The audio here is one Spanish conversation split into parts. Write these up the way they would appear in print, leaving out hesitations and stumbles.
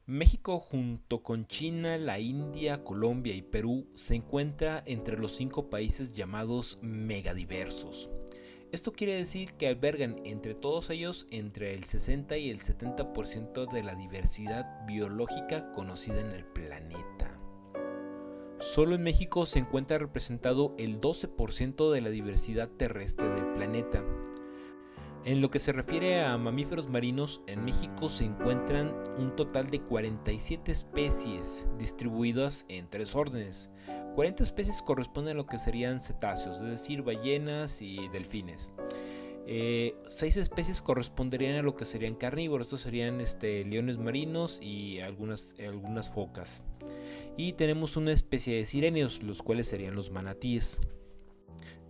México, junto con China, la India, Colombia y Perú, se encuentra entre los 5 países llamados megadiversos. Esto quiere decir que albergan entre todos ellos entre el 60 y el 70% de la diversidad biológica conocida en el planeta. Solo en México se encuentra representado el 12% de la diversidad terrestre del planeta. En lo que se refiere a mamíferos marinos, en México se encuentran un total de 47 especies distribuidas en 3 órdenes. 40 especies corresponden a lo que serían cetáceos, es decir, ballenas y delfines. 6 especies corresponderían a lo que serían carnívoros, estos serían leones marinos y algunas focas. Y tenemos una especie de siréneos, los cuales serían los manatíes.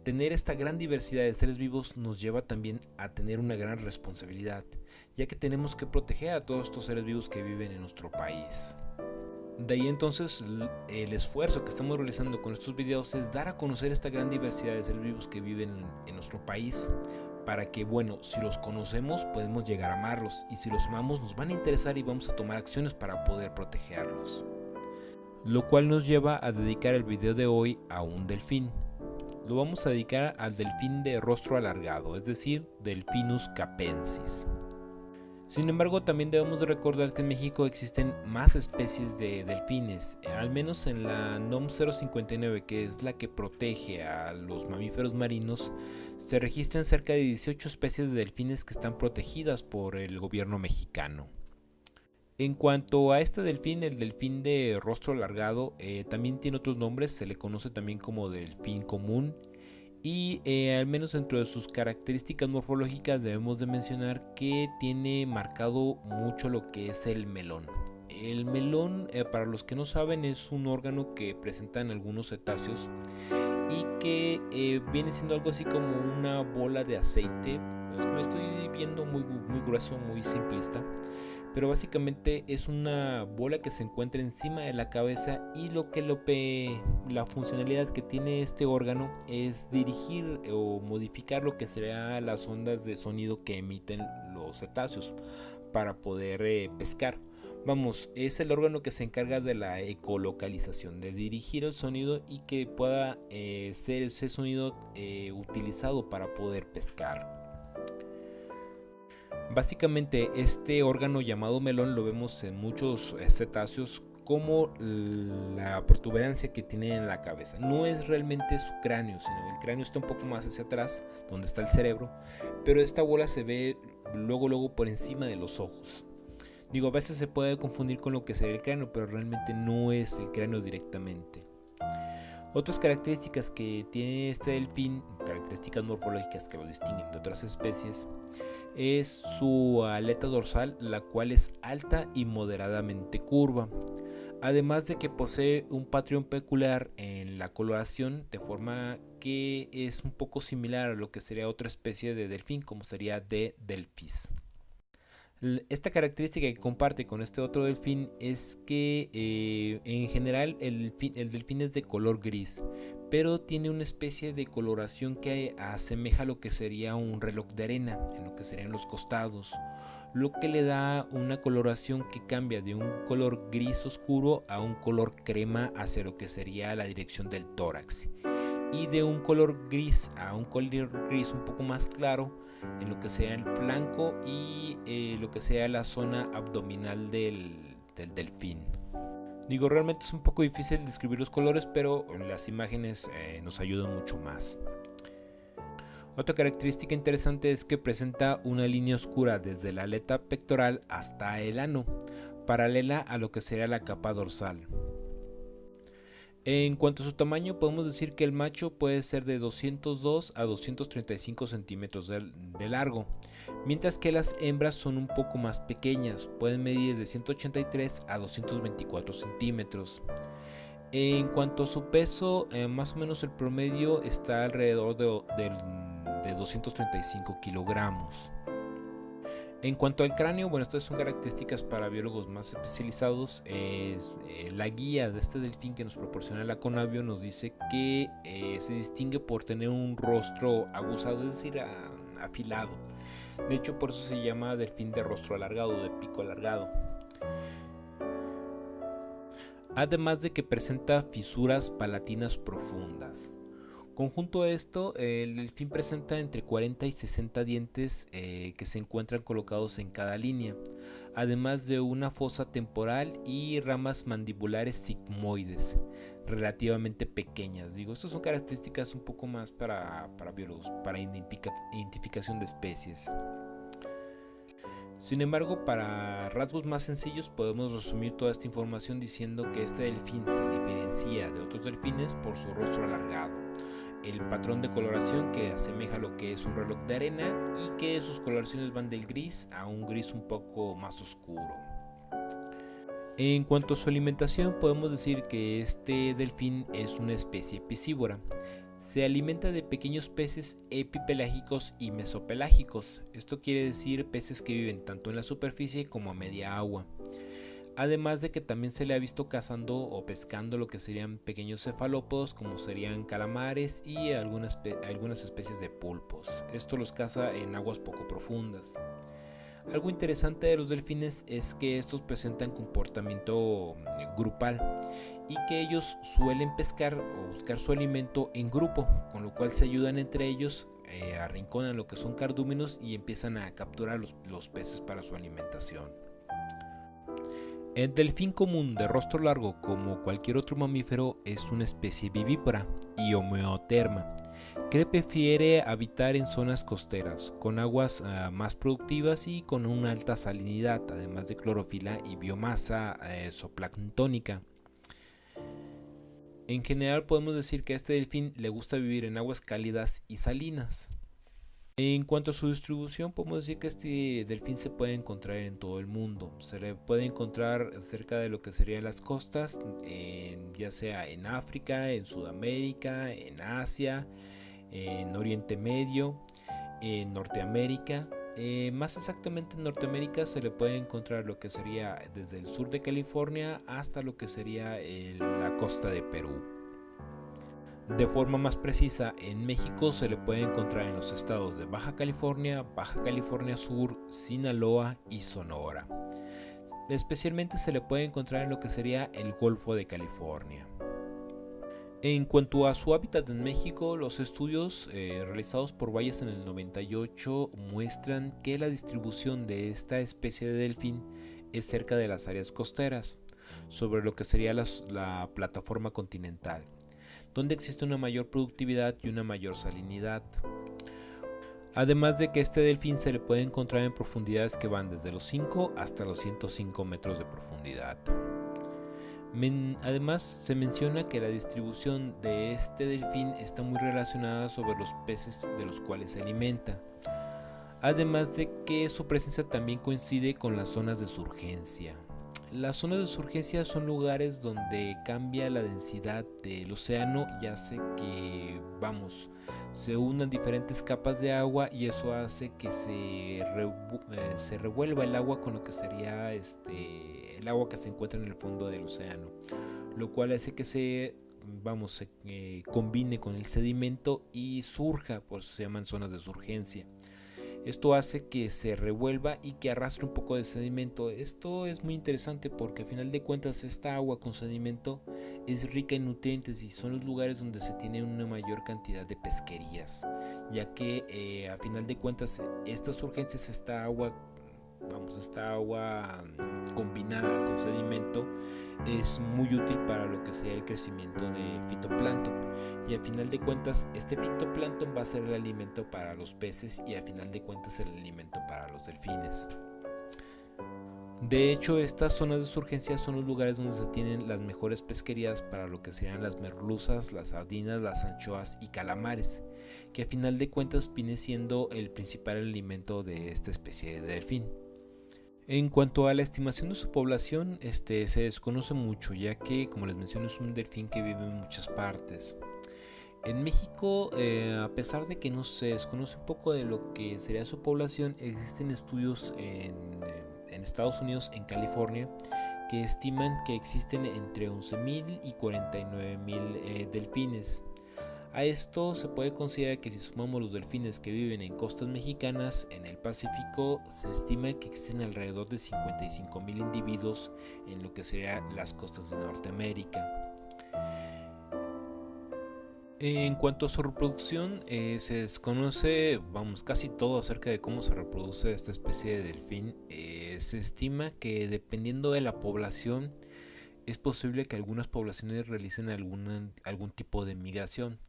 Tener esta gran diversidad de seres vivos nos lleva también a tener una gran responsabilidad, ya que tenemos que proteger a todos estos seres vivos que viven en nuestro país. De ahí entonces el esfuerzo que estamos realizando con estos videos es dar a conocer esta gran diversidad de seres vivos que viven en nuestro país, para que, bueno, si los conocemos podemos llegar a amarlos, y si los amamos nos van a interesar y vamos a tomar acciones para poder protegerlos. Lo cual nos lleva a dedicar el video de hoy a un delfín. Lo vamos a dedicar al delfín de rostro alargado, es decir, Delphinus capensis. Sin embargo, también debemos de recordar que en México existen más especies de delfines, al menos en la NOM 059, que es la que protege a los mamíferos marinos, se registran cerca de 18 especies de delfines que están protegidas por el gobierno mexicano. En cuanto a este delfín, el delfín de rostro alargado también tiene otros nombres, se le conoce también como delfín común, y al menos dentro de sus características morfológicas debemos de mencionar que tiene marcado mucho lo que es el melón. El melón, para los que no saben, es un órgano que presentan algunos cetáceos y que viene siendo algo así como una bola de aceite. Me estoy viendo muy grueso, muy simplista, pero básicamente es una bola que se encuentra encima de la cabeza, y la funcionalidad que tiene este órgano es dirigir o modificar lo que serán las ondas de sonido que emiten los cetáceos para poder pescar. Vamos, es el órgano que se encarga de la ecolocalización, de dirigir el sonido y que pueda ser ese sonido utilizado para poder pescar. Básicamente este órgano llamado melón lo vemos en muchos cetáceos como la protuberancia que tiene en la cabeza. No es realmente su cráneo, sino el cráneo está un poco más hacia atrás, donde está el cerebro, pero esta bola se ve luego por encima de los ojos. Digo, a veces se puede confundir con lo que sería el cráneo, pero realmente no es el cráneo directamente. Otras características que tiene este delfín, características morfológicas que lo distinguen de otras especies, es su aleta dorsal, la cual es alta y moderadamente curva, además de que posee un patrón peculiar en la coloración, de forma que es un poco similar a lo que sería otra especie de delfín, como sería D. delphis. Esta característica que comparte con este otro delfín es que en general el delfín es de color gris, pero tiene una especie de coloración que asemeja a lo que sería un reloj de arena, en lo que serían los costados, lo que le da una coloración que cambia de un color gris oscuro a un color crema hacia lo que sería la dirección del tórax, y de un color gris a un color gris un poco más claro en lo que sea el flanco y lo que sea la zona abdominal del delfín. Digo, realmente es un poco difícil describir los colores, pero las imágenes nos ayudan mucho más. Otra característica interesante es que presenta una línea oscura desde la aleta pectoral hasta el ano, paralela a lo que sería la capa dorsal. En cuanto a su tamaño, podemos decir que el macho puede ser de 202 a 235 centímetros de largo, mientras que las hembras son un poco más pequeñas, pueden medir de 183 a 224 centímetros. En cuanto a su peso, más o menos el promedio está alrededor de 235 kilogramos. En cuanto al cráneo, bueno, estas son características para biólogos más especializados. La guía de este delfín que nos proporciona la Conavio nos dice que se distingue por tener un rostro aguzado, es decir, afilado. De hecho, por eso se llama delfín de rostro alargado, de pico alargado. además de que presenta fisuras palatinas profundas. Conjunto a esto, el delfín presenta entre 40 y 60 dientes que se encuentran colocados en cada línea, además de una fosa temporal y ramas mandibulares sigmoides, relativamente pequeñas. Digo, estas son características un poco más para biólogos, para identificación de especies. Sin embargo, para rasgos más sencillos podemos resumir toda esta información diciendo que este delfín se diferencia de otros delfines por su rostro alargado, el patrón de coloración que asemeja lo que es un reloj de arena y que sus coloraciones van del gris a un gris un poco más oscuro. En cuanto a su alimentación, podemos decir que este delfín es una especie piscívora. Se alimenta de pequeños peces epipelágicos y mesopelágicos. Esto quiere decir peces que viven tanto en la superficie como a media agua. Además de que también se le ha visto cazando o pescando lo que serían pequeños cefalópodos, como serían calamares y algunas especies de pulpos. Esto los caza en aguas poco profundas. Algo interesante de los delfines es que estos presentan comportamiento grupal y que ellos suelen pescar o buscar su alimento en grupo, con lo cual se ayudan entre ellos, arrinconan lo que son cardúmenos y empiezan a capturar los peces para su alimentación. El delfín común de rostro largo, como cualquier otro mamífero, es una especie vivípara y homeoterma, que prefiere habitar en zonas costeras, con aguas más productivas y con una alta salinidad, además de clorofila y biomasa zooplanctónica. En general podemos decir que a este delfín le gusta vivir en aguas cálidas y salinas. En cuanto a su distribución, podemos decir que este delfín se puede encontrar en todo el mundo. Se le puede encontrar cerca de lo que serían las costas, ya sea en África, en Sudamérica, en Asia, en Oriente Medio, en Norteamérica. Más exactamente en Norteamérica se le puede encontrar lo que sería desde el sur de California hasta lo que sería la costa de Perú. De forma más precisa, en México se le puede encontrar en los estados de Baja California Sur, Sinaloa y Sonora. Especialmente se le puede encontrar en lo que sería el Golfo de California. En cuanto a su hábitat en México, los estudios realizados por Valles en el 98 muestran que la distribución de esta especie de delfín es cerca de las áreas costeras, sobre lo que sería la plataforma continental, donde existe una mayor productividad y una mayor salinidad. Además de que este delfín se le puede encontrar en profundidades que van desde los 5 hasta los 105 metros de profundidad. Además, se menciona que la distribución de este delfín está muy relacionada sobre los peces de los cuales se alimenta. Además de que su presencia también coincide con las zonas de surgencia. Las zonas de surgencia son lugares donde cambia la densidad del océano y hace que, se unan diferentes capas de agua y eso hace que se revuelva el agua con lo que sería el agua que se encuentra en el fondo del océano, lo cual hace que se combine con el sedimento y surja, por eso se llaman zonas de surgencia. Esto hace que se revuelva y que arrastre un poco de sedimento. Esto es muy interesante porque a final de cuentas esta agua con sedimento es rica en nutrientes y son los lugares donde se tiene una mayor cantidad de pesquerías, ya que a final de cuentas estas urgencias, esta agua combinada con sedimento es muy útil para lo que sea el crecimiento de fitoplancton, y a final de cuentas este fitoplancton va a ser el alimento para los peces y a final de cuentas el alimento para los delfines. De hecho, estas zonas de surgencia son los lugares donde se tienen las mejores pesquerías para lo que sean las merluzas, las sardinas, las anchoas y calamares, que a final de cuentas viene siendo el principal alimento de esta especie de delfín. En cuanto a la estimación de su población, se desconoce mucho, ya que, como les menciono, es un delfín que vive en muchas partes. En México, a pesar de que no se desconoce un poco de lo que sería su población, existen estudios en Estados Unidos, en California, que estiman que existen entre 11.000 y 49.000 delfines. A esto se puede considerar que si sumamos los delfines que viven en costas mexicanas, en el Pacífico, se estima que existen alrededor de 55,000 individuos en lo que serían las costas de Norteamérica. En cuanto a su reproducción, se desconoce, casi todo acerca de cómo se reproduce esta especie de delfín. Se estima que dependiendo de la población, es posible que algunas poblaciones realicen algún tipo de migración.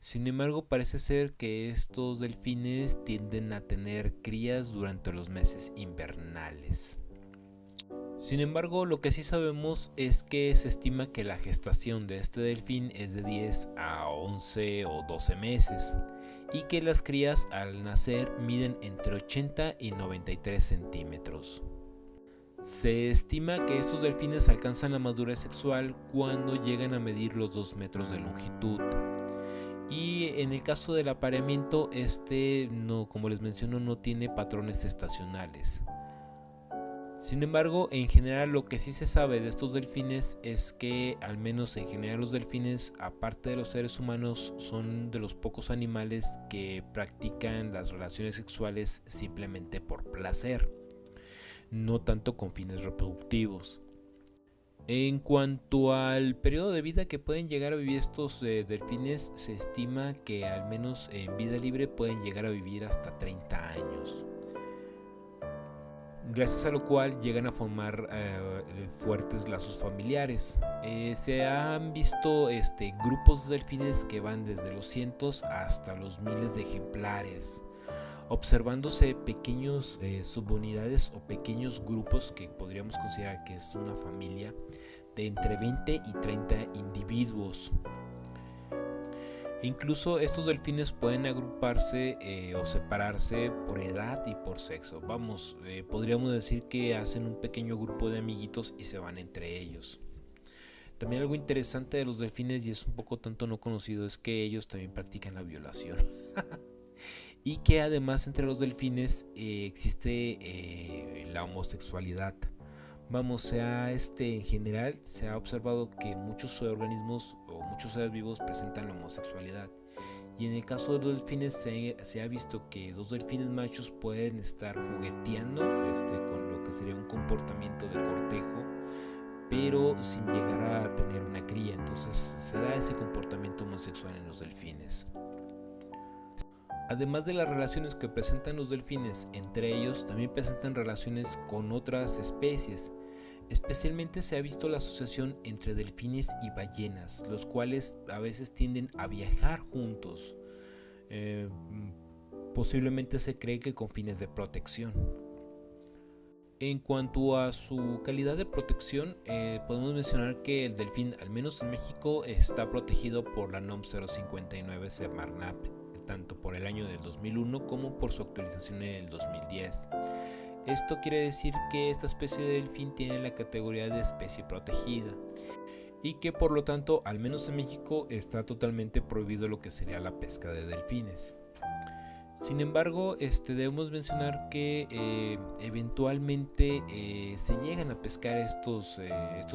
Sin embargo, parece ser que estos delfines tienden a tener crías durante los meses invernales. Sin embargo, lo que sí sabemos es que se estima que la gestación de este delfín es de 10 a 11 o 12 meses y que las crías al nacer miden entre 80 y 93 centímetros. Se estima que estos delfines alcanzan la madurez sexual cuando llegan a medir los 2 metros de longitud. Y en el caso del apareamiento, como les menciono, no tiene patrones estacionales. Sin embargo, en general lo que sí se sabe de estos delfines es que, al menos en general, los delfines, aparte de los seres humanos, son de los pocos animales que practican las relaciones sexuales simplemente por placer, no tanto con fines reproductivos. En cuanto al periodo de vida que pueden llegar a vivir estos delfines, se estima que al menos en vida libre pueden llegar a vivir hasta 30 años. Gracias a lo cual llegan a formar fuertes lazos familiares. Se han visto grupos de delfines que van desde los cientos hasta los miles de ejemplares, observándose pequeños subunidades o pequeños grupos que podríamos considerar que es una familia de entre 20 y 30 individuos. Incluso estos delfines pueden agruparse o separarse por edad y por sexo. Podríamos decir que hacen un pequeño grupo de amiguitos y se van entre ellos. También algo interesante de los delfines, y es un poco tanto no conocido, es que ellos también practican la violación. Y que además entre los delfines existe la homosexualidad. En general se ha observado que muchos organismos o muchos seres vivos presentan la homosexualidad. Y en el caso de los delfines se ha visto que dos delfines machos pueden estar jugueteando con lo que sería un comportamiento de cortejo, pero sin llegar a tener una cría. Entonces se da ese comportamiento homosexual en los delfines. Además de las relaciones que presentan los delfines entre ellos, también presentan relaciones con otras especies. Especialmente se ha visto la asociación entre delfines y ballenas, los cuales a veces tienden a viajar juntos. Posiblemente se cree que con fines de protección. En cuanto a su calidad de protección, podemos mencionar que el delfín, al menos en México, está protegido por la NOM 059 Semarnat, tanto por el año del 2001 como por su actualización en el 2010. Esto quiere decir que esta especie de delfín tiene la categoría de especie protegida y que por lo tanto, al menos en México, está totalmente prohibido lo que sería la pesca de delfines. Sin embargo, debemos mencionar que eventualmente se llegan a pescar estos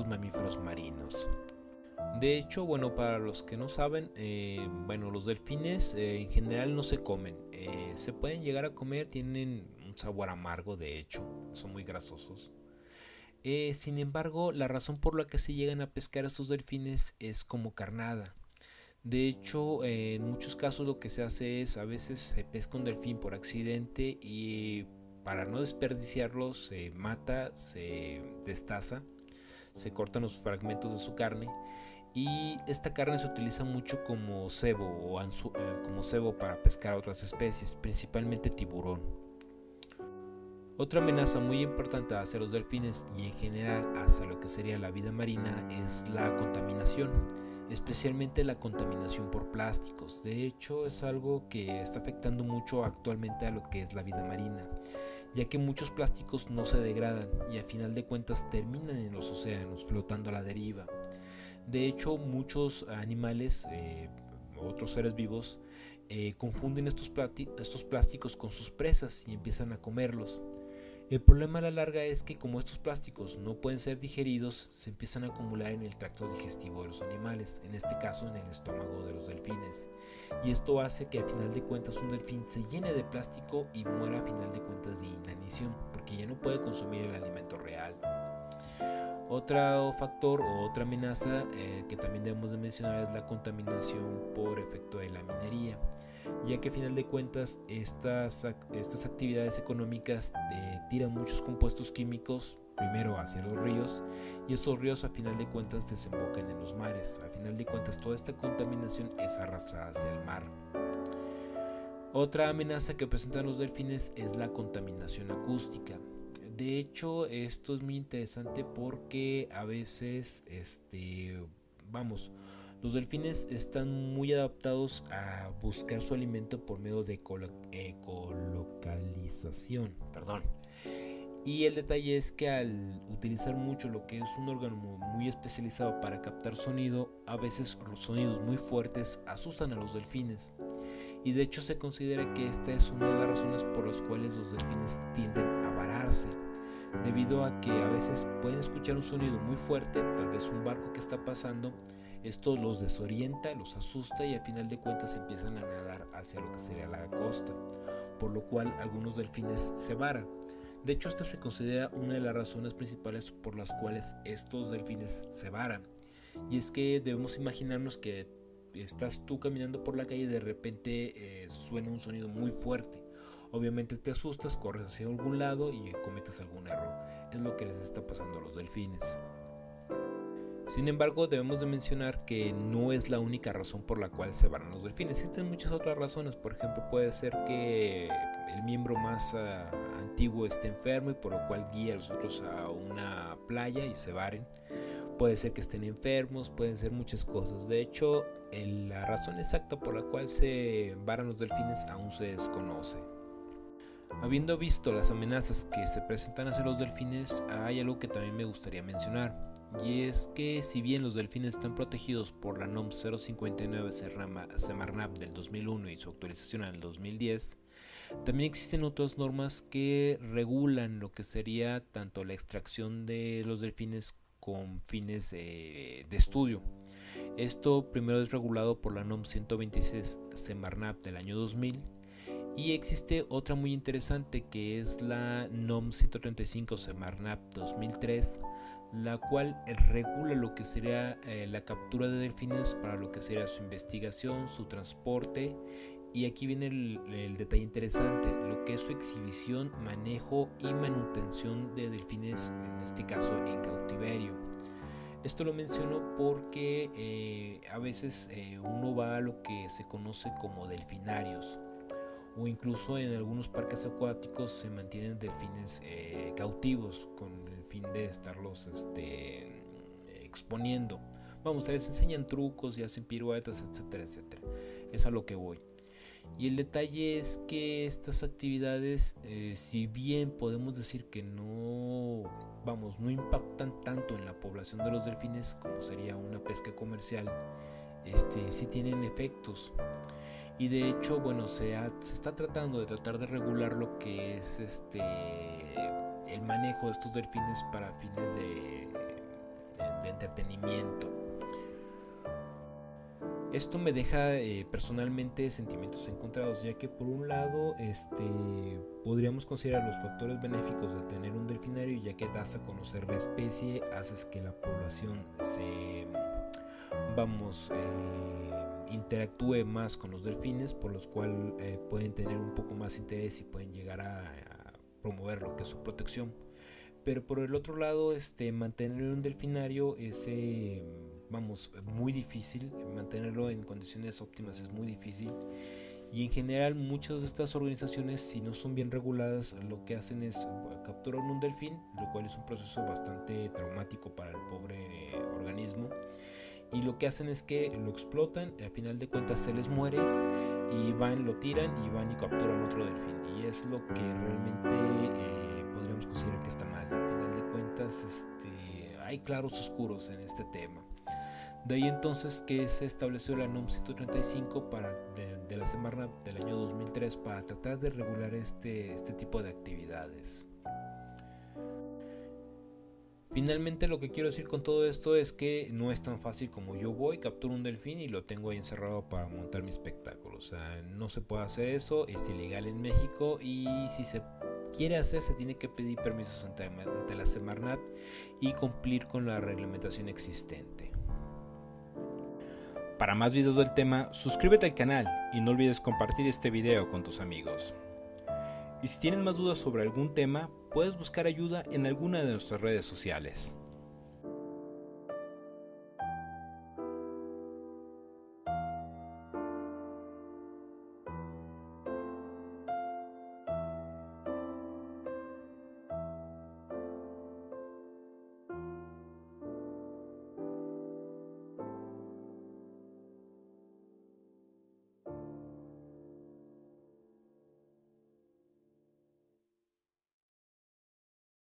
mamíferos marinos. De hecho, para los que no saben, los delfines en general no se comen. Se pueden llegar a comer, tienen un sabor amargo, de hecho, son muy grasosos. Sin embargo, la razón por la que se llegan a pescar estos delfines es como carnada. De hecho, en muchos casos lo que se hace es, a veces se pesca un delfín por accidente y para no desperdiciarlo se mata, se destaza, se cortan los fragmentos de su carne. Y esta carne se utiliza mucho como cebo para pescar a otras especies, principalmente tiburón. Otra amenaza muy importante hacia los delfines y en general hacia lo que sería la vida marina es la contaminación, especialmente la contaminación por plásticos. De hecho, es algo que está afectando mucho actualmente a lo que es la vida marina, ya que muchos plásticos no se degradan y a final de cuentas terminan en los océanos flotando a la deriva. De hecho, muchos animales, otros seres vivos, confunden estos plásticos con sus presas y empiezan a comerlos. El problema a la larga es que como estos plásticos no pueden ser digeridos, se empiezan a acumular en el tracto digestivo de los animales, en este caso en el estómago de los delfines. Y esto hace que a final de cuentas un delfín se llene de plástico y muera a final de cuentas de inanición, porque ya no puede consumir el alimento real. Otro factor o otra amenaza que también debemos de mencionar es la contaminación por efecto de la minería, ya que a final de cuentas estas actividades económicas tiran muchos compuestos químicos primero hacia los ríos, y estos ríos a final de cuentas desembocan en los mares. A final de cuentas toda esta contaminación es arrastrada hacia el mar. Otra amenaza que presentan los delfines es la contaminación acústica. De hecho, esto es muy interesante porque a veces, los delfines están muy adaptados a buscar su alimento por medio de ecolocalización. Y el detalle es que al utilizar mucho lo que es un órgano muy especializado para captar sonido, a veces los sonidos muy fuertes asustan a los delfines. Y de hecho se considera que esta es una de las razones por las cuales los delfines tienden a vararse, debido a que a veces pueden escuchar un sonido muy fuerte, tal vez un barco que está pasando. Esto los desorienta, los asusta y al final de cuentas empiezan a nadar hacia lo que sería la costa, por lo cual algunos delfines se varan. De hecho, esta se considera una de las razones principales por las cuales estos delfines se varan. Y es que debemos imaginarnos que estás tú caminando por la calle y de repente suena un sonido muy fuerte. Obviamente te asustas, corres hacia algún lado y cometes algún error. Es lo que les está pasando a los delfines. Sin embargo, debemos de mencionar que no es la única razón por la cual se varan los delfines. Existen muchas otras razones. Por ejemplo, puede ser que el miembro más antiguo esté enfermo y por lo cual guía a los otros a una playa y se varen. Puede ser que estén enfermos, pueden ser muchas cosas. De hecho, la razón exacta por la cual se varan los delfines aún se desconoce. Habiendo visto las amenazas que se presentan hacia los delfines, hay algo que también me gustaría mencionar. Y es que si bien los delfines están protegidos por la NOM 059 Semarnap del 2001 y su actualización en el 2010, también existen otras normas que regulan lo que sería tanto la extracción de los delfines con fines de estudio. Esto primero es regulado por la NOM 126 Semarnap del año 2000, y existe otra muy interesante que es la NOM 135 Semarnap 2003, la cual regula lo que sería la captura de delfines para lo que sería su investigación, su transporte, y aquí viene el detalle interesante, lo que es su exhibición, manejo y manutención de delfines, en este caso en cautiverio. Esto lo menciono porque a veces uno va a lo que se conoce como delfinarios, o incluso en algunos parques acuáticos se mantienen delfines cautivos con el fin de estarlos exponiendo. Se les enseñan trucos y hacen piruetas, etcétera, etcétera. Es a lo que voy. Y el detalle es que estas actividades, si bien podemos decir que no impactan tanto en la población de los delfines como sería una pesca comercial, sí tienen efectos. Y de hecho, se está tratando de regular lo que es el manejo de estos delfines para fines de entretenimiento. Esto me deja personalmente sentimientos encontrados, ya que por un lado podríamos considerar los factores benéficos de tener un delfinario, ya que das a conocer la especie, haces que la población interactúe más con los delfines, por los cuales pueden tener un poco más interés y pueden llegar a promover lo que es su protección. Pero por el otro lado, mantener un delfinario es muy difícil. Mantenerlo en condiciones óptimas es muy difícil, y en general muchas de estas organizaciones, si no son bien reguladas, lo que hacen es capturar un delfín, lo cual es un proceso bastante traumático para el pobre organismo, y lo que hacen es que lo explotan, al final de cuentas se les muere y lo tiran y van y capturan otro delfín, y es lo que realmente podríamos considerar que está mal. Al final de cuentas hay claros oscuros en este tema. De ahí entonces que se estableció la NOM 135 de la Semarnap del año 2003 para tratar de regular este tipo de actividades. Finalmente, lo que quiero decir con todo esto es que no es tan fácil como yo voy, capturo un delfín y lo tengo ahí encerrado para montar mi espectáculo. O sea, no se puede hacer eso, es ilegal en México, y si se quiere hacer se tiene que pedir permisos ante la Semarnat y cumplir con la reglamentación existente. Para más videos del tema, suscríbete al canal y no olvides compartir este video con tus amigos. Y si tienes más dudas sobre algún tema, puedes buscar ayuda en alguna de nuestras redes sociales.